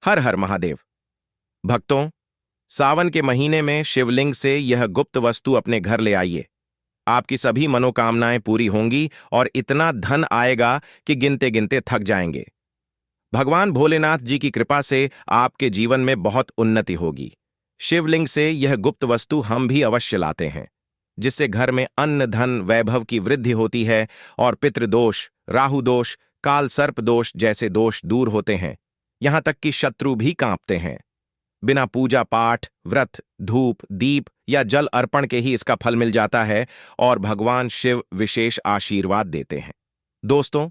हर हर महादेव। भक्तों, सावन के महीने में शिवलिंग से यह गुप्त वस्तु अपने घर ले आइए। आपकी सभी मनोकामनाएं पूरी होंगी और इतना धन आएगा कि गिनते गिनते थक जाएंगे। भगवान भोलेनाथ जी की कृपा से आपके जीवन में बहुत उन्नति होगी। शिवलिंग से यह गुप्त वस्तु हम भी अवश्य लाते हैं, जिससे घर में अन्न धन वैभव की वृद्धि होती है और पितृदोष, राहु दोष, काल सर्प दोष जैसे दोष दूर होते हैं। यहां तक कि शत्रु भी कांपते हैं। बिना पूजा पाठ, व्रत, धूप, दीप या जल अर्पण के ही इसका फल मिल जाता है और भगवान शिव विशेष आशीर्वाद देते हैं। दोस्तों,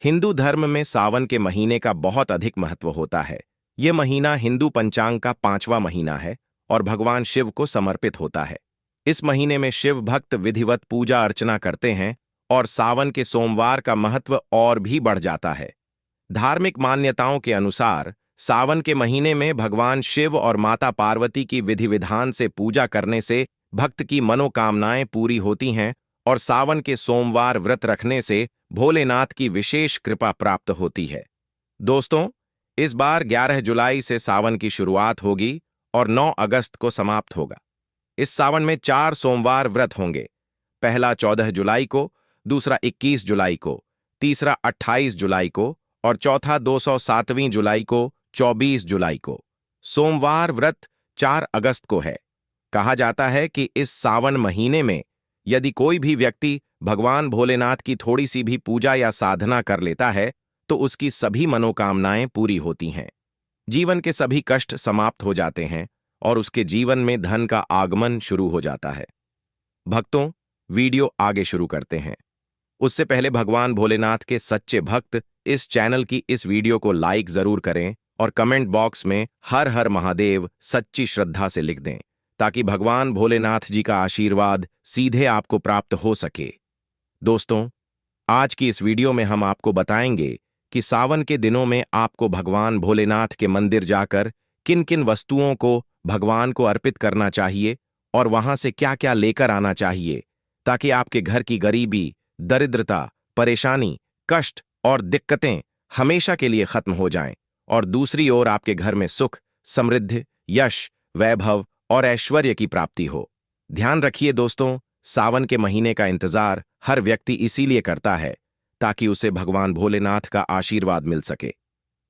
हिंदू धर्म में सावन के महीने का बहुत अधिक महत्व होता है। यह महीना हिंदू पंचांग का 5वां महीना है और भगवान शिव को समर्पित होता है। इस महीने में शिव भक्त विधिवत पूजा अर्चना करते हैं और सावन के सोमवार का महत्व और भी बढ़ जाता है। धार्मिक मान्यताओं के अनुसार सावन के महीने में भगवान शिव और माता पार्वती की विधि विधान से पूजा करने से भक्त की मनोकामनाएं पूरी होती हैं और सावन के सोमवार व्रत रखने से भोलेनाथ की विशेष कृपा प्राप्त होती है। दोस्तों, इस बार 11 जुलाई से सावन की शुरुआत होगी और 9 अगस्त को समाप्त होगा। इस सावन में 4 सोमवार व्रत होंगे। पहला 14 जुलाई को, दूसरा 21 जुलाई को, तीसरा 28 जुलाई को और चौथा 207वीं जुलाई को 24 जुलाई को। सोमवार व्रत 4 अगस्त को है। कहा जाता है कि इस सावन महीने में यदि कोई भी व्यक्ति भगवान भोलेनाथ की थोड़ी सी भी पूजा या साधना कर लेता है तो उसकी सभी मनोकामनाएं पूरी होती हैं। जीवन के सभी कष्ट समाप्त हो जाते हैं और उसके जीवन में धन का आगमन शुरू हो जाता है। भक्तों, वीडियो आगे शुरू करते हैं। उससे पहले भगवान भोलेनाथ के सच्चे भक्त इस चैनल की इस वीडियो को लाइक जरूर करें और कमेंट बॉक्स में हर हर महादेव सच्ची श्रद्धा से लिख दें, ताकि भगवान भोलेनाथ जी का आशीर्वाद सीधे आपको प्राप्त हो सके। दोस्तों, आज की इस वीडियो में हम आपको बताएंगे कि सावन के दिनों में आपको भगवान भोलेनाथ के मंदिर जाकर किन किन वस्तुओं को भगवान को अर्पित करना चाहिए और वहां से क्या क्या लेकर आना चाहिए, ताकि आपके घर की गरीबी, दरिद्रता, परेशानी, कष्ट और दिक्कतें हमेशा के लिए खत्म हो जाएं और दूसरी ओर आपके घर में सुख, समृद्धि, यश, वैभव और ऐश्वर्य की प्राप्ति हो। ध्यान रखिए दोस्तों, सावन के महीने का इंतजार हर व्यक्ति इसीलिए करता है ताकि उसे भगवान भोलेनाथ का आशीर्वाद मिल सके।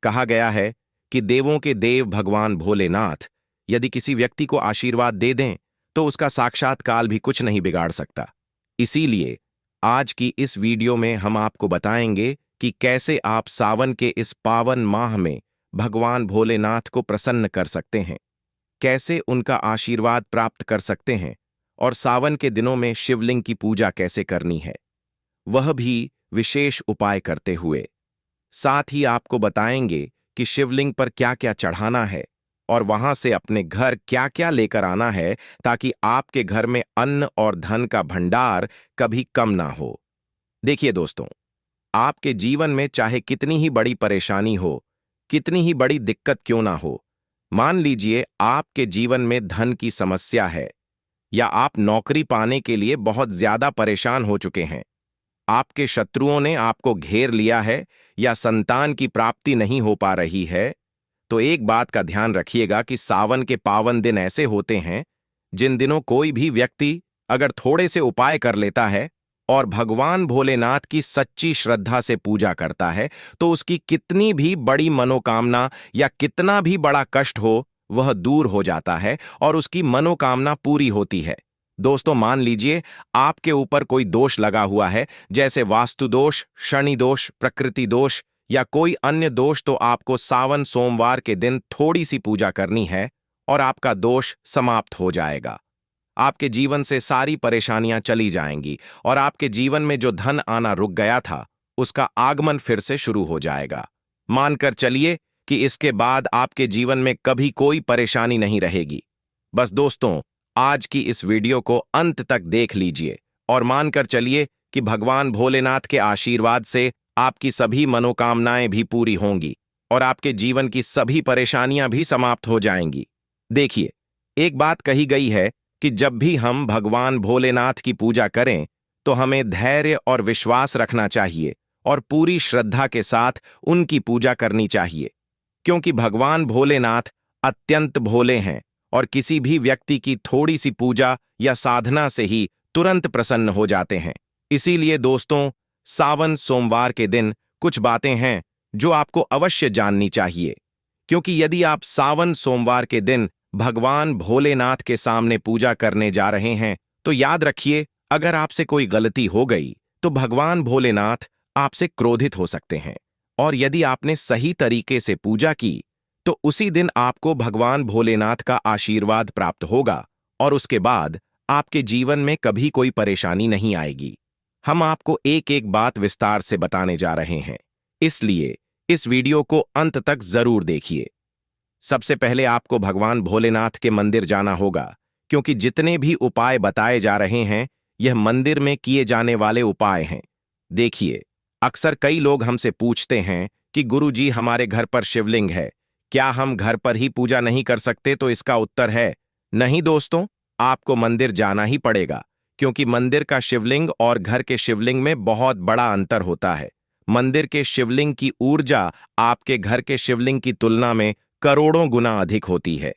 कहा गया है कि देवों के देव भगवान भोलेनाथ यदि किसी व्यक्ति को आशीर्वाद दे दें तो उसका साक्षात काल भी कुछ नहीं बिगाड़ सकता। इसीलिए आज की इस वीडियो में हम आपको बताएंगे कि कैसे आप सावन के इस पावन माह में भगवान भोलेनाथ को प्रसन्न कर सकते हैं, कैसे उनका आशीर्वाद प्राप्त कर सकते हैं और सावन के दिनों में शिवलिंग की पूजा कैसे करनी है, वह भी विशेष उपाय करते हुए। साथ ही आपको बताएंगे कि शिवलिंग पर क्या क्या चढ़ाना है और वहां से अपने घर क्या क्या लेकर आना है, ताकि आपके घर में अन्न और धन का भंडार कभी कम ना हो। देखिए दोस्तों, आपके जीवन में चाहे कितनी ही बड़ी परेशानी हो, कितनी ही बड़ी दिक्कत क्यों ना हो, मान लीजिए आपके जीवन में धन की समस्या है या आप नौकरी पाने के लिए बहुत ज्यादा परेशान हो चुके हैं, आपके शत्रुओं ने आपको घेर लिया है या संतान की प्राप्ति नहीं हो पा रही है, तो एक बात का ध्यान रखिएगा कि सावन के पावन दिन ऐसे होते हैं जिन दिनों कोई भी व्यक्ति अगर थोड़े से उपाय कर लेता है और भगवान भोलेनाथ की सच्ची श्रद्धा से पूजा करता है तो उसकी कितनी भी बड़ी मनोकामना या कितना भी बड़ा कष्ट हो वह दूर हो जाता है और उसकी मनोकामना पूरी होती है। दोस्तों, मान लीजिए आपके ऊपर कोई दोष लगा हुआ है, जैसे वास्तु दोष, शनि दोष, प्रकृति दोष या कोई अन्य दोष, तो आपको सावन सोमवार के दिन थोड़ी सी पूजा करनी है और आपका दोष समाप्त हो जाएगा। आपके जीवन से सारी परेशानियां चली जाएंगी और आपके जीवन में जो धन आना रुक गया था उसका आगमन फिर से शुरू हो जाएगा। मानकर चलिए कि इसके बाद आपके जीवन में कभी कोई परेशानी नहीं रहेगी। बस दोस्तों, आज की इस वीडियो को अंत तक देख लीजिए और मानकर चलिए कि भगवान भोलेनाथ के आशीर्वाद से आपकी सभी मनोकामनाएं भी पूरी होंगी और आपके जीवन की सभी परेशानियां भी समाप्त हो जाएंगी। देखिए, एक बात कही गई है कि जब भी हम भगवान भोलेनाथ की पूजा करें तो हमें धैर्य और विश्वास रखना चाहिए और पूरी श्रद्धा के साथ उनकी पूजा करनी चाहिए, क्योंकि भगवान भोलेनाथ अत्यंत भोले हैं और किसी भी व्यक्ति की थोड़ी सी पूजा या साधना से ही तुरंत प्रसन्न हो जाते हैं। इसीलिए दोस्तों, सावन सोमवार के दिन कुछ बातें हैं जो आपको अवश्य जाननी चाहिए, क्योंकि यदि आप सावन सोमवार के दिन भगवान भोलेनाथ के सामने पूजा करने जा रहे हैं तो याद रखिए, अगर आपसे कोई गलती हो गई तो भगवान भोलेनाथ आपसे क्रोधित हो सकते हैं। और यदि आपने सही तरीके से पूजा की तो उसी दिन आपको भगवान भोलेनाथ का आशीर्वाद प्राप्त होगा और उसके बाद आपके जीवन में कभी कोई परेशानी नहीं आएगी। हम आपको एक एक बात विस्तार से बताने जा रहे हैं, इसलिए इस वीडियो को अंत तक जरूर देखिए। सबसे पहले आपको भगवान भोलेनाथ के मंदिर जाना होगा, क्योंकि जितने भी उपाय बताए जा रहे हैं यह मंदिर में किए जाने वाले उपाय हैं। देखिए, अक्सर कई लोग हमसे पूछते हैं कि गुरुजी, हमारे घर पर शिवलिंग है, क्या हम घर पर ही पूजा नहीं कर सकते? तो इसका उत्तर है नहीं दोस्तों, आपको मंदिर जाना ही पड़ेगा, क्योंकि मंदिर का शिवलिंग और घर के शिवलिंग में बहुत बड़ा अंतर होता है। मंदिर के शिवलिंग की ऊर्जा आपके घर के शिवलिंग की तुलना में करोड़ों गुना अधिक होती है।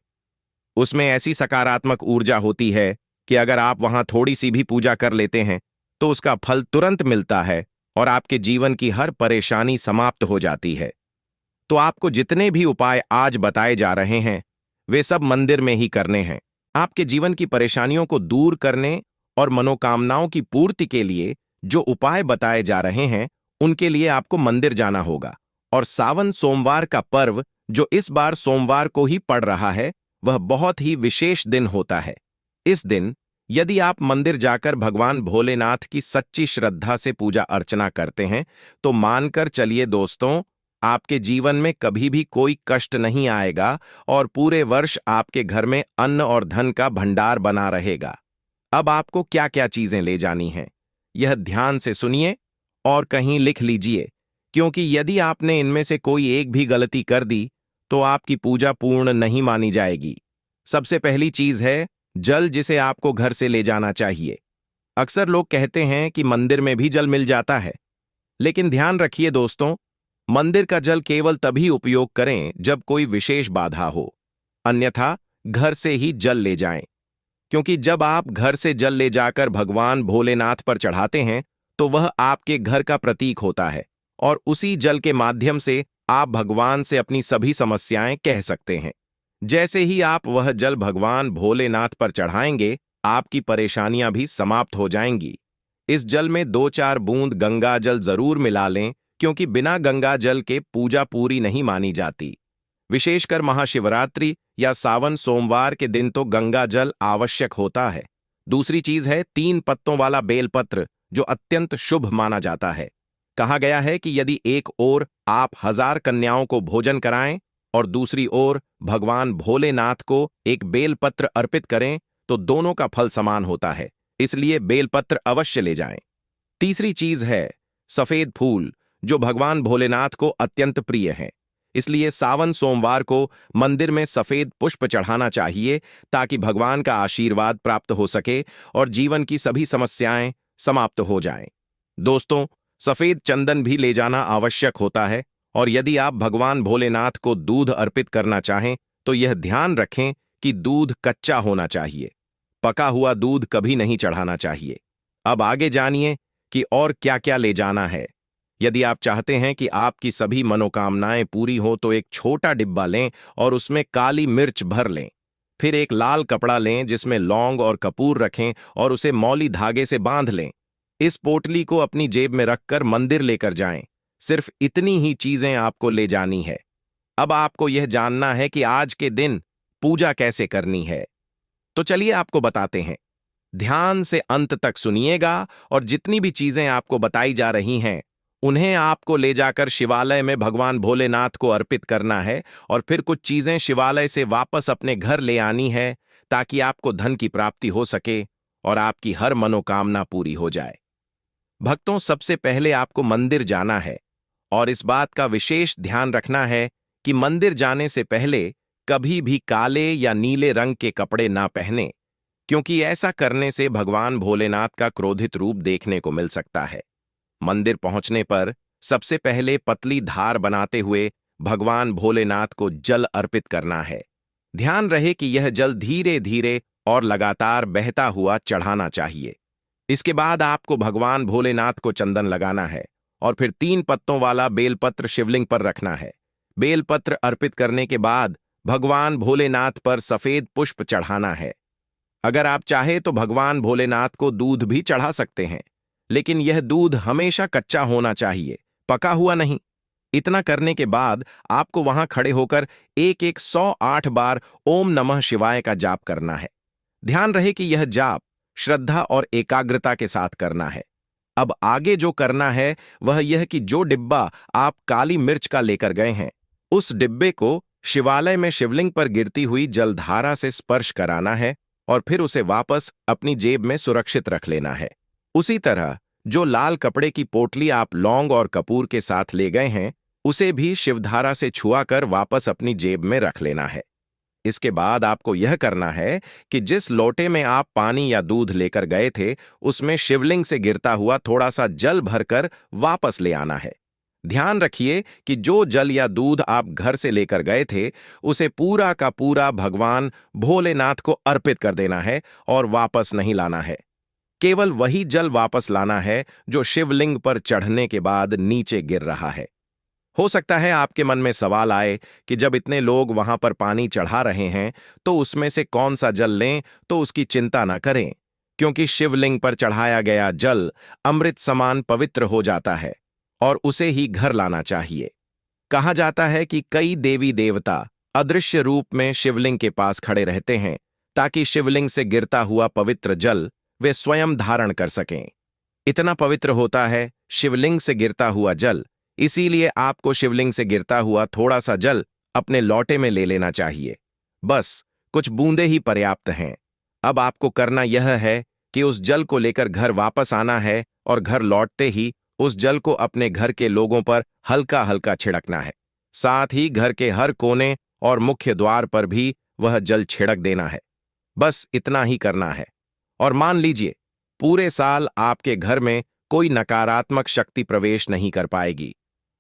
उसमें ऐसी सकारात्मक ऊर्जा होती है कि अगर आप वहां थोड़ी सी भी पूजा कर लेते हैं तो उसका फल तुरंत मिलता है और आपके जीवन की हर परेशानी समाप्त हो जाती है। तो आपको जितने भी उपाय आज बताए जा रहे हैं वे सब मंदिर में ही करने हैं। आपके जीवन की परेशानियों को दूर करने और मनोकामनाओं की पूर्ति के लिए जो उपाय बताए जा रहे हैं उनके लिए आपको मंदिर जाना होगा। और सावन सोमवार का पर्व जो इस बार सोमवार को ही पड़ रहा है वह बहुत ही विशेष दिन होता है। इस दिन यदि आप मंदिर जाकर भगवान भोलेनाथ की सच्ची श्रद्धा से पूजा अर्चना करते हैं तो मानकर चलिए दोस्तों, आपके जीवन में कभी भी कोई कष्ट नहीं आएगा और पूरे वर्ष आपके घर में अन्न और धन का भंडार बना रहेगा। अब आपको क्या क्या चीजें ले जानी हैं, यह ध्यान से सुनिए और कहीं लिख लीजिए, क्योंकि यदि आपने इनमें से कोई एक भी गलती कर दी तो आपकी पूजा पूर्ण नहीं मानी जाएगी। सबसे पहली चीज है जल, जिसे आपको घर से ले जाना चाहिए। अक्सर लोग कहते हैं कि मंदिर में भी जल मिल जाता है, लेकिन ध्यान रखिए दोस्तों, मंदिर का जल केवल तभी उपयोग करें जब कोई विशेष बाधा हो, अन्यथा घर से ही जल ले जाएं। क्योंकि जब आप घर से जल ले जाकर भगवान भोलेनाथ पर चढ़ाते हैं तो वह आपके घर का प्रतीक होता है और उसी जल के माध्यम से आप भगवान से अपनी सभी समस्याएं कह सकते हैं। जैसे ही आप वह जल भगवान भोलेनाथ पर चढ़ाएंगे, आपकी परेशानियां भी समाप्त हो जाएंगी। इस जल में 2-4 बूंद गंगा जल जरूर मिला लें, क्योंकि बिना गंगा जल के पूजा पूरी नहीं मानी जाती। विशेषकर महाशिवरात्रि या सावन सोमवार के दिन तो गंगा जल आवश्यक होता है। दूसरी चीज है 3 पत्तों वाला बेलपत्र, जो अत्यंत शुभ माना जाता है। कहा गया है कि यदि एक ओर आप 1000 कन्याओं को भोजन कराएं और दूसरी ओर भगवान भोलेनाथ को एक बेलपत्र अर्पित करें तो दोनों का फल समान होता है, इसलिए बेलपत्र अवश्य ले जाएं। तीसरी चीज है सफेद फूल, जो भगवान भोलेनाथ को अत्यंत प्रिय हैं। इसलिए सावन सोमवार को मंदिर में सफेद पुष्प चढ़ाना चाहिए ताकि भगवान का आशीर्वाद प्राप्त हो सके और जीवन की सभी समस्याएं समाप्त हो जाएं। दोस्तों, सफेद चंदन भी ले जाना आवश्यक होता है और यदि आप भगवान भोलेनाथ को दूध अर्पित करना चाहें तो यह ध्यान रखें कि दूध कच्चा होना चाहिए। पका हुआ दूध कभी नहीं चढ़ाना चाहिए। अब आगे जानिए कि और क्या क्या ले जाना है। यदि आप चाहते हैं कि आपकी सभी मनोकामनाएं पूरी हो तो एक छोटा डिब्बा लें और उसमें काली मिर्च भर लें। फिर एक लाल कपड़ा लें जिसमें लौंग और कपूर रखें और उसे मौली धागे से बांध लें। इस पोटली को अपनी जेब में रखकर मंदिर लेकर जाएं। सिर्फ इतनी ही चीजें आपको ले जानी है। अब आपको यह जानना है कि आज के दिन पूजा कैसे करनी है, तो चलिए आपको बताते हैं। ध्यान से अंत तक सुनिएगा और जितनी भी चीजें आपको बताई जा रही हैं उन्हें आपको ले जाकर शिवालय में भगवान भोलेनाथ को अर्पित करना है और फिर कुछ चीजें शिवालय से वापस अपने घर ले आनी है ताकि आपको धन की प्राप्ति हो सके और आपकी हर मनोकामना पूरी हो जाए। भक्तों, सबसे पहले आपको मंदिर जाना है और इस बात का विशेष ध्यान रखना है कि मंदिर जाने से पहले कभी भी काले या नीले रंग के कपड़े ना पहने, क्योंकि ऐसा करने से भगवान भोलेनाथ का क्रोधित रूप देखने को मिल सकता है। मंदिर पहुंचने पर सबसे पहले पतली धार बनाते हुए भगवान भोलेनाथ को जल अर्पित करना है। ध्यान रहे कि यह जल धीरे धीरे और लगातार बहता हुआ चढ़ाना चाहिए। इसके बाद आपको भगवान भोलेनाथ को चंदन लगाना है और फिर 3 पत्तों वाला बेलपत्र शिवलिंग पर रखना है। बेलपत्र अर्पित करने के बाद भगवान भोलेनाथ पर सफेद पुष्प चढ़ाना है। अगर आप चाहे तो भगवान भोलेनाथ को दूध भी चढ़ा सकते हैं, लेकिन यह दूध हमेशा कच्चा होना चाहिए, पका हुआ नहीं। इतना करने के बाद आपको वहां खड़े होकर एक 108 बार ओम नमः शिवाय का जाप करना है। ध्यान रहे कि यह जाप श्रद्धा और एकाग्रता के साथ करना है। अब आगे जो करना है वह यह कि जो डिब्बा आप काली मिर्च का लेकर गए हैं, उस डिब्बे को शिवालय में शिवलिंग पर गिरती हुई जलधारा से स्पर्श कराना है और फिर उसे वापस अपनी जेब में सुरक्षित रख लेना है। उसी तरह जो लाल कपड़े की पोटली आप लौंग और कपूर के साथ ले गए हैं, उसे भी शिवधारा से छुआकर वापस अपनी जेब में रख लेना है। इसके बाद आपको यह करना है कि जिस लोटे में आप पानी या दूध लेकर गए थे, उसमें शिवलिंग से गिरता हुआ थोड़ा सा जल भरकर वापस ले आना है। ध्यान रखिए कि जो जल या दूध आप घर से लेकर गए थे, उसे पूरा का पूरा भगवान भोलेनाथ को अर्पित कर देना है और वापस नहीं लाना है। केवल वही जल वापस लाना है जो शिवलिंग पर चढ़ने के बाद नीचे गिर रहा है। हो सकता है आपके मन में सवाल आए कि जब इतने लोग वहां पर पानी चढ़ा रहे हैं, तो उसमें से कौन सा जल लें, तो उसकी चिंता न करें, क्योंकि शिवलिंग पर चढ़ाया गया जल अमृत समान पवित्र हो जाता है और उसे ही घर लाना चाहिए। कहा जाता है कि कई देवी देवता अदृश्य रूप में शिवलिंग के पास खड़े रहते हैं ताकि शिवलिंग से गिरता हुआ पवित्र जल वे स्वयं धारण कर सकें। इतना पवित्र होता है शिवलिंग से गिरता हुआ जल, इसीलिए आपको शिवलिंग से गिरता हुआ थोड़ा सा जल अपने लौटे में ले लेना चाहिए। बस कुछ बूंदे ही पर्याप्त हैं। अब आपको करना यह है कि उस जल को लेकर घर वापस आना है और घर लौटते ही उस जल को अपने घर के लोगों पर हल्का हल्का छिड़कना है। साथ ही घर के हर कोने और मुख्य द्वार पर भी वह जल छिड़क देना है। बस इतना ही करना है और मान लीजिए पूरे साल आपके घर में कोई नकारात्मक शक्ति प्रवेश नहीं कर पाएगी।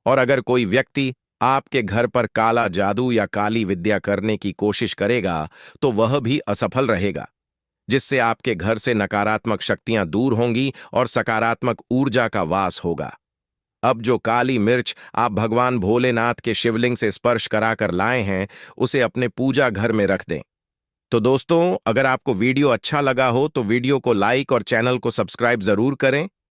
और अगर कोई व्यक्ति आपके घर पर काला जादू या काली विद्या करने की कोशिश करेगा, तो वह भी असफल रहेगा, जिससे आपके घर से नकारात्मक शक्तियां दूर होंगी और सकारात्मक ऊर्जा का वास होगा। अब जो काली मिर्च आप भगवान भोलेनाथ के शिवलिंग से स्पर्श कराकर लाए हैं, उसे अपने पूजा घर में रख दें। तो दोस्तों, अगर आपको वीडियो अच्छा लगा हो तो वीडियो को लाइक और चैनल को सब्सक्राइब जरूर करें।